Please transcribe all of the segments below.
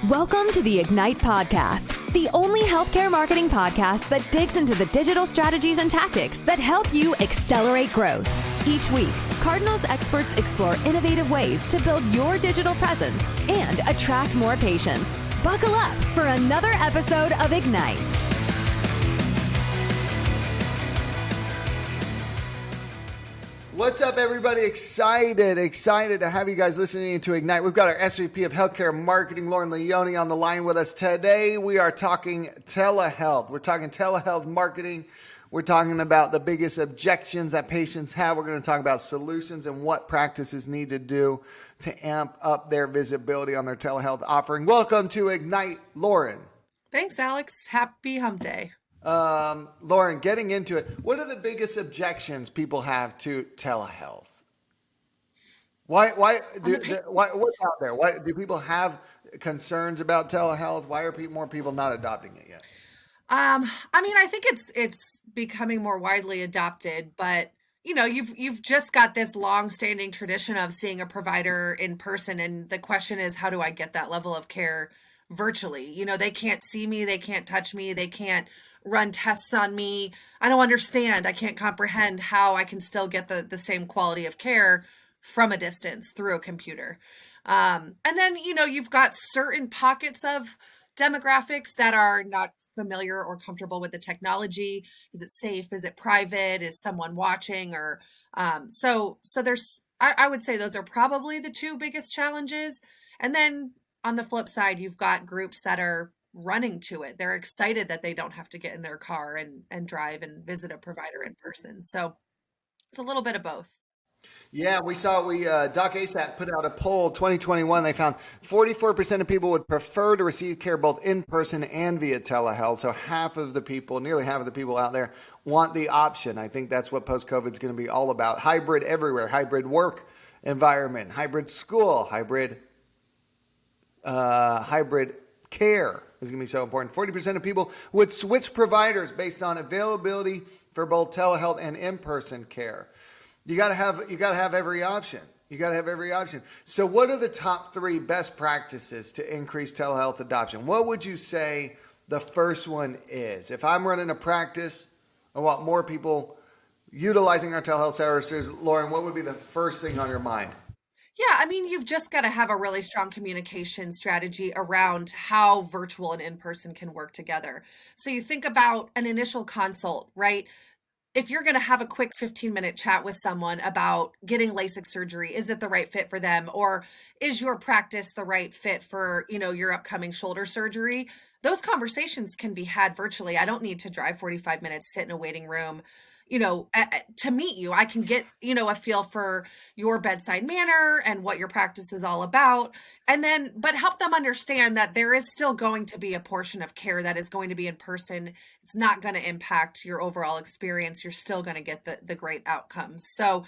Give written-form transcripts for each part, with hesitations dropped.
Welcome to the Ignite Podcast, the only healthcare marketing podcast that digs into the digital strategies and tactics that help you accelerate growth. Each week, Cardinals experts explore innovative ways to build your digital presence and attract more patients. Buckle up for another episode of Ignite. What's up, everybody? Excited to have you guys listening to Ignite. We've got our SVP of Healthcare Marketing, Leone, on the line with us today. We are talking telehealth. We're talking telehealth marketing. We're talking about the biggest objections that patients have. We're going to talk about solutions and what practices need to do to amp up their visibility on their telehealth offering. Welcome to Ignite, Lauren. Thanks, Alex. Happy hump day. Lauren, getting into it, what are the biggest objections people have to telehealth? What's out there? Why do people have concerns about telehealth? Why are more people not adopting it yet? I think it's becoming more widely adopted, but you've just got this long-standing tradition of seeing a provider in person, and the question is, how do I get that level of care virtually? They can't see me, they can't touch me, they can't run tests on me. I don't understand. I can't comprehend how I can still get the same quality of care from a distance through a computer. And then, you've got certain pockets of demographics that are not familiar or comfortable with the technology. Is it safe? Is it private? Is someone watching? Or so there's, I would say those are probably the two biggest challenges. And then on the flip side, you've got groups that are running to it. They're excited that they don't have to get in their car and drive and visit a provider in person. So it's a little bit of both. Yeah, Doc ASAP put out a poll 2021. They found 44% of people would prefer to receive care both in person and via telehealth. So nearly half of the people out there want the option. I think that's what post-COVID is going to be all about. Hybrid everywhere, hybrid work environment, hybrid school, hybrid care is going to be so important. 40% of people would switch providers based on availability for both telehealth and in-person care. You got to have every option. So what are the top 3 best practices to increase telehealth adoption? What would you say the first one is? If I'm running a practice, I want more people utilizing our telehealth services. Lauren, what would be the first thing on your mind? Yeah, you've just got to have a really strong communication strategy around how virtual and in-person can work together. So you think about an initial consult, right? If you're going to have a quick 15-minute chat with someone about getting LASIK surgery, is it the right fit for them? Or is your practice the right fit for, your upcoming shoulder surgery? Those conversations can be had virtually. I don't need to drive 45 minutes, sit in a waiting room, to meet you. I can get, a feel for your bedside manner and what your practice is all about. But help them understand that there is still going to be a portion of care that is going to be in person. It's not going to impact your overall experience. You're still going to get the great outcomes. So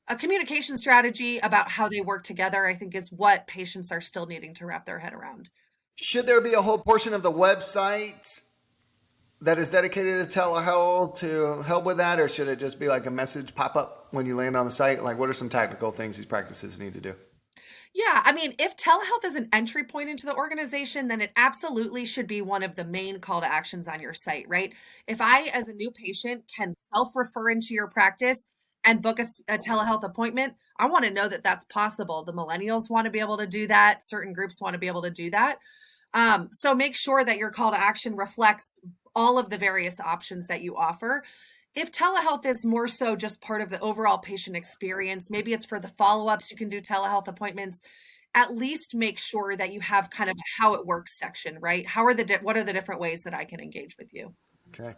a communication strategy about how they work together, I think, is what patients are still needing to wrap their head around. Should there be a whole portion of the website that is dedicated to telehealth to help with that, or should it just be like a message pop up when you land on the site? Like, what are some technical things these practices need to do? Yeah, if telehealth is an entry point into the organization, then it absolutely should be one of the main call to actions on your site, right? If I, as a new patient, can self-refer into your practice and book a telehealth appointment, I want to know that that's possible. The millennials want to be able to do that. Certain groups want to be able to do that. So make sure that your call to action reflects all of the various options that you offer. If telehealth is more so just part of the overall patient experience, maybe it's for the follow-ups, you can do telehealth appointments, at least make sure that you have kind of how it works section, right? What are the different ways that I can engage with you? Okay.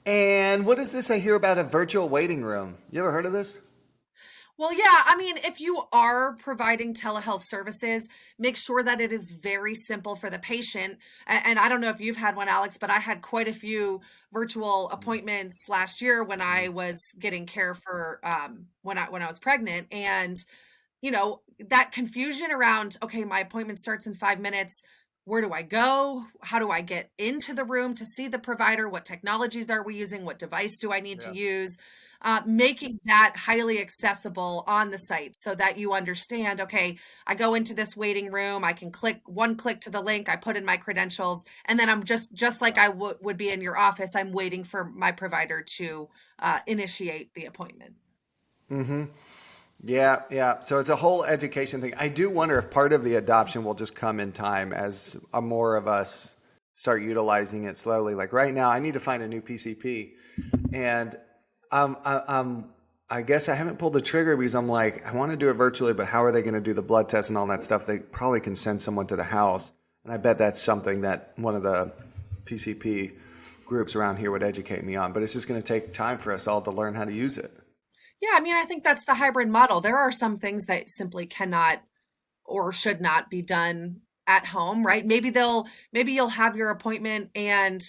And what is this I hear about a virtual waiting room? You ever heard of this? Well, yeah, if you are providing telehealth services, make sure that it is very simple for the patient. And I don't know if you've had one, Alex, but I had quite a few virtual appointments last year when I was getting care for when I was pregnant. And, that confusion around, okay, my appointment starts in 5 minutes. Where do I go? How do I get into the room to see the provider? What technologies are we using? What device do I need to use? making that highly accessible on the site so that you understand, okay, I go into this waiting room, I can click one click to the link, I put in my credentials, and then I'm just like I would be in your office, I'm waiting for my provider to initiate the appointment. Mm-hmm. Yeah, yeah. So it's a whole education thing. I do wonder if part of the adoption will just come in time as more of us start utilizing it slowly. Like right now, I need to find a new PCP, and I guess I haven't pulled the trigger because I'm like, I want to do it virtually, but how are they going to do the blood test and all that stuff? They probably can send someone to the house, and I bet that's something that one of the PCP groups around here would educate me on. But it's just going to take time for us all to learn how to use it. Yeah, I mean, I think that's the hybrid model. There are some things that simply cannot or should not be done at home, right? Maybe you'll have your appointment and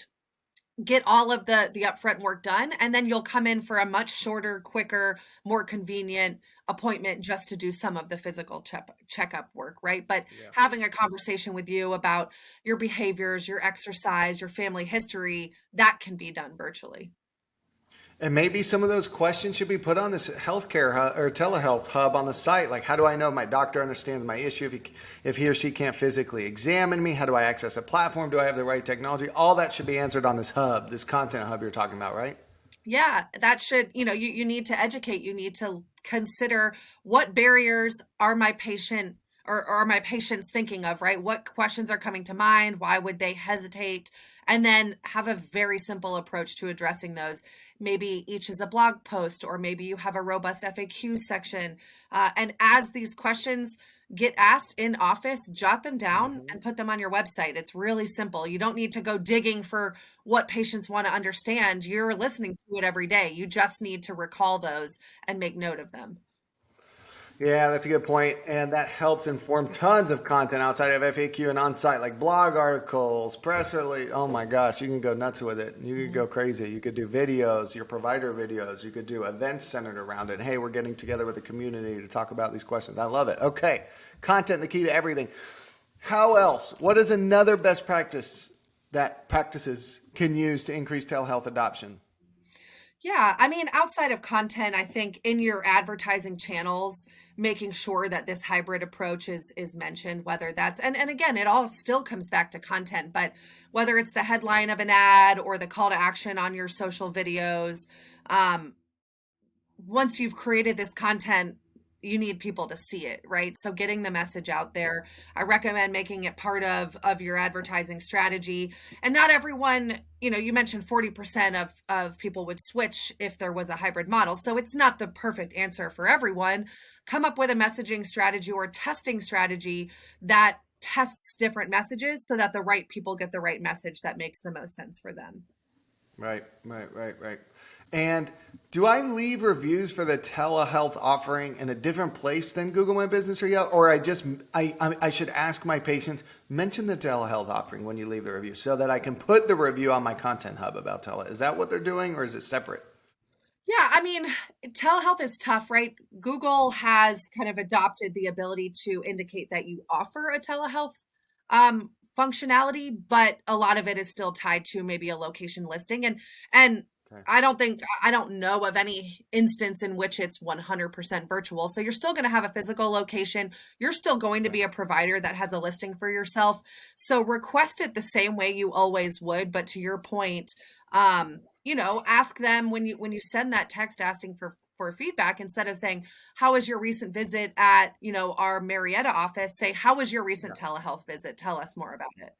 get all of the upfront work done, and then you'll come in for a much shorter, quicker, more convenient appointment just to do some of the physical checkup work, right? But having a conversation with you about your behaviors, your exercise, your family history, that can be done virtually. And maybe some of those questions should be put on this healthcare or telehealth hub on the site. Like, how do I know my doctor understands my issue if he or she can't physically examine me? How do I access a platform? Do I have the right technology? All that should be answered on this hub, this content hub you're talking about, right? Yeah, that should, you need to educate. You need to consider what barriers are my patient or are my patients thinking of, right? What questions are coming to mind? Why would they hesitate? And then have a very simple approach to addressing those. Maybe each is a blog post, or maybe you have a robust FAQ section. And as these questions get asked in office, jot them down and put them on your website. It's really simple. You don't need to go digging for what patients want to understand. You're listening to it every day. You just need to recall those and make note of them. Yeah, that's a good point. And that helps inform tons of content outside of FAQ and on site, like blog articles, press release. Oh my gosh, you can go nuts with it. You could go crazy. You could do videos, your provider videos. You could do events centered around it. Hey, we're getting together with the community to talk about these questions. I love it. Okay, content, the key to everything. How else? What is another best practice that practices can use to increase telehealth adoption? Yeah, I mean, outside of content, I think in your advertising channels, making sure that this hybrid approach is mentioned, whether that's, and again, it all still comes back to content, but whether it's the headline of an ad or the call to action on your social videos, once you've created this content, you need people to see it, right? So getting the message out there, I recommend making it part of your advertising strategy. And not everyone, you mentioned 40% of people would switch if there was a hybrid model. So it's not the perfect answer for everyone. Come up with a messaging strategy or testing strategy that tests different messages so that the right people get the right message that makes the most sense for them. Right. And do I leave reviews for the telehealth offering in a different place than Google My Business or Yelp? Or I should ask my patients, mention the telehealth offering when you leave the review so that I can put the review on my content hub about telehealth. Is that what they're doing, or is it separate? Yeah, I mean, telehealth is tough, right? Google has kind of adopted the ability to indicate that you offer a telehealth functionality, but a lot of it is still tied to maybe a location listing. And Okay. I don't know of any instance in which it's 100% virtual. So you're still going to have a physical location. You're still going to be a provider that has a listing for yourself. So request it the same way you always would. But to your point, ask them when you send that text asking for feedback, instead of saying, how was your recent visit at, our Marietta office, say, how was your recent telehealth visit? Tell us more about it.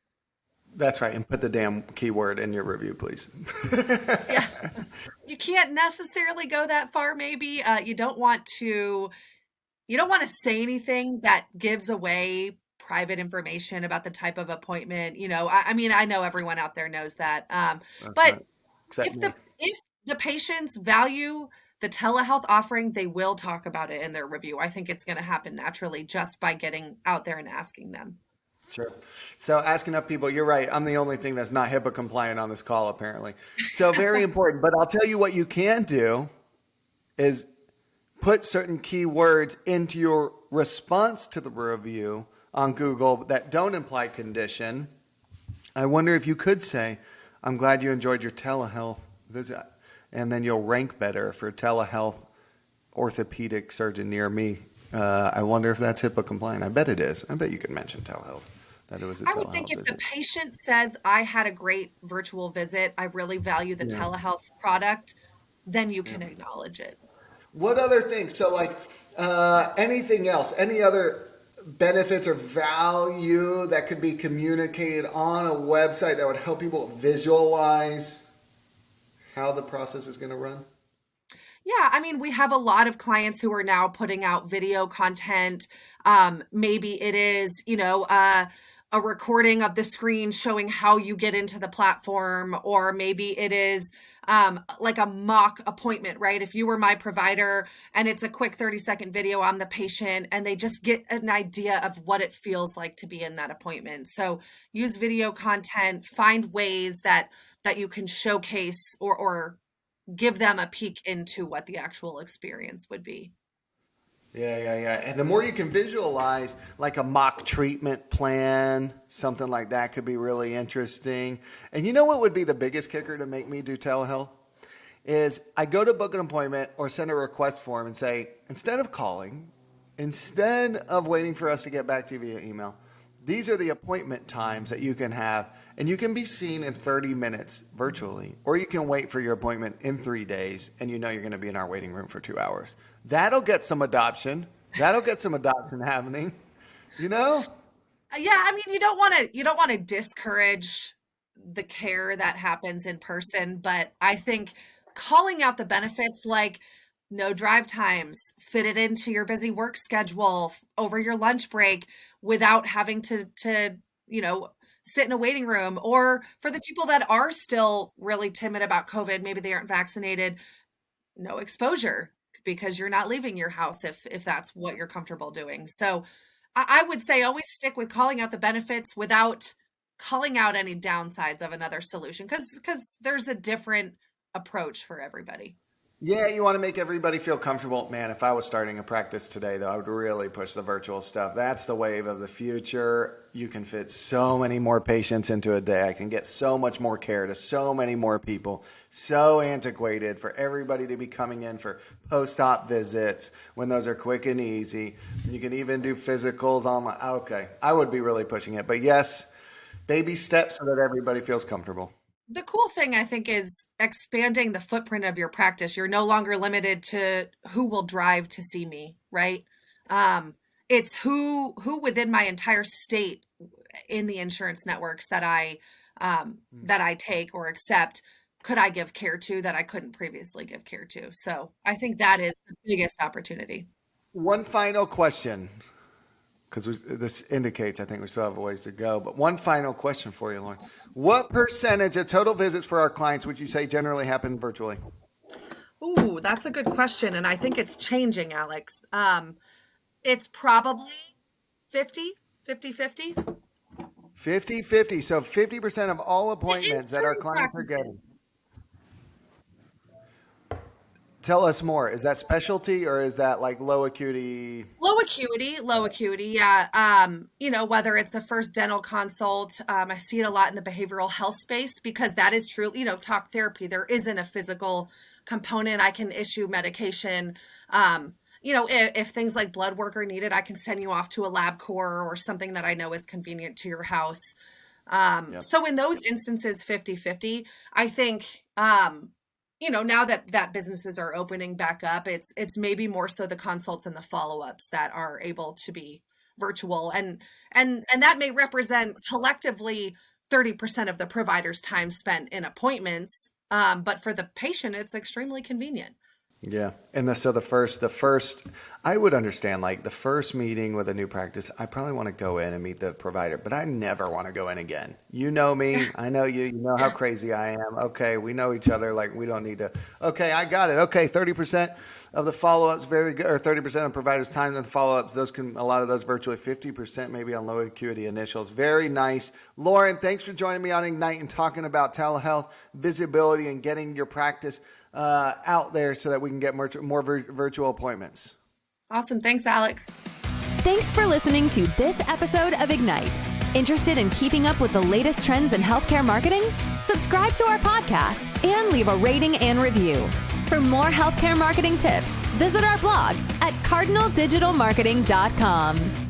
That's right. And put the damn keyword in your review, please. Yeah. You can't necessarily go that far. Maybe you don't want to say anything that gives away private information about the type of appointment. I mean, I know everyone out there knows that. But if the patients value the telehealth offering, they will talk about it in their review. I think it's going to happen naturally just by getting out there and asking them. Sure. So asking up people, you're right. I'm the only thing that's not HIPAA compliant on this call, apparently. So very important. But I'll tell you what you can do is put certain keywords into your response to the review on Google that don't imply condition. I wonder if you could say, I'm glad you enjoyed your telehealth visit. and then you'll rank better for telehealth orthopedic surgeon near me. I wonder if that's HIPAA compliant. I bet it is. I bet you could mention telehealth. That it was a I telehealth would think if visit. the patient says, I had a great virtual visit, I really value the telehealth product, then you can acknowledge it. What other things? So like anything else, any other benefits or value that could be communicated on a website that would help people visualize how the process is going to run? Yeah, I mean, we have a lot of clients who are now putting out video content. Maybe it is, a recording of the screen showing how you get into the platform, or maybe it is like a mock appointment, right? If you were my provider and it's a quick 30-second video on the patient and they just get an idea of what it feels like to be in that appointment. So use video content, find ways that you can showcase or give them a peek into what the actual experience would be. Yeah. And the more you can visualize, like a mock treatment plan, something like that could be really interesting. And you know what would be the biggest kicker to make me do telehealth? Is I go to book an appointment or send a request form and say, instead of calling, instead of waiting for us to get back to you via email, these are the appointment times that you can have, and you can be seen in 30 minutes virtually, or you can wait for your appointment in 3 days, and you know you're going to be in our waiting room for 2 hours. That'll get some adoption. That'll get some adoption happening, Yeah, I mean, you don't want to discourage the care that happens in person, but I think calling out the benefits, like no drive times, fit it into your busy work schedule over your lunch break without having to sit in a waiting room. Or for the people that are still really timid about COVID, maybe they aren't vaccinated, no exposure because you're not leaving your house if that's what you're comfortable doing. So I would say always stick with calling out the benefits without calling out any downsides of another solution, because there's a different approach for everybody. Yeah, you want to make everybody feel comfortable. Man, if I was starting a practice today, though, I would really push the virtual stuff. That's the wave of the future. You can fit so many more patients into a day. I can get so much more care to so many more people. So antiquated for everybody to be coming in for post-op visits when those are quick and easy. You can even do physicals online. Okay, I would be really pushing it. But yes, baby steps so that everybody feels comfortable. The cool thing, I think, is expanding the footprint of your practice. You're no longer limited to who will drive to see me, right? It's who within my entire state in the insurance networks that I take or accept could I give care to that I couldn't previously give care to. So I think that is the biggest opportunity. One final question, because this indicates I think we still have a ways to go. But one final question for you, Lauren. What percentage of total visits for our clients would you say generally happen virtually? Ooh, that's a good question. And I think it's changing, Alex. It's probably 50. 50-50. 50-50. So 50% of all appointments that our clients are getting. Tell us more. Is that specialty or is that like low acuity? Low acuity. Yeah. Whether it's a first dental consult, I see it a lot in the behavioral health space because that is true. Talk therapy, there isn't a physical component. I can issue medication. If things like blood work are needed, I can send you off to a LabCorp or something that I know is convenient to your house. So in those instances, 50-50, I think, now that businesses are opening back up, it's maybe more so the consults and the follow-ups that are able to be virtual. And that may represent collectively 30% of the provider's time spent in appointments. But for the patient, it's extremely convenient. Yeah. And the first, I would understand like the first meeting with a new practice, I probably want to go in and meet the provider, but I never want to go in again. You know me. I know you. You know how crazy I am. Okay. We know each other. Like we don't need to. Okay. I got it. Okay. 30% of the follow-ups, very good. Or 30% of the provider's time in the follow-ups. A lot of those virtually, 50% maybe on low acuity initials. Very nice. Lauren, thanks for joining me on Ignite and talking about telehealth, visibility, and getting your practice out there so that we can get more virtual appointments. Awesome. Thanks, Alex. Thanks for listening to this episode of Ignite. Interested in keeping up with the latest trends in healthcare marketing? Subscribe to our podcast and leave a rating and review. For more healthcare marketing tips, visit our blog at cardinaldigitalmarketing.com.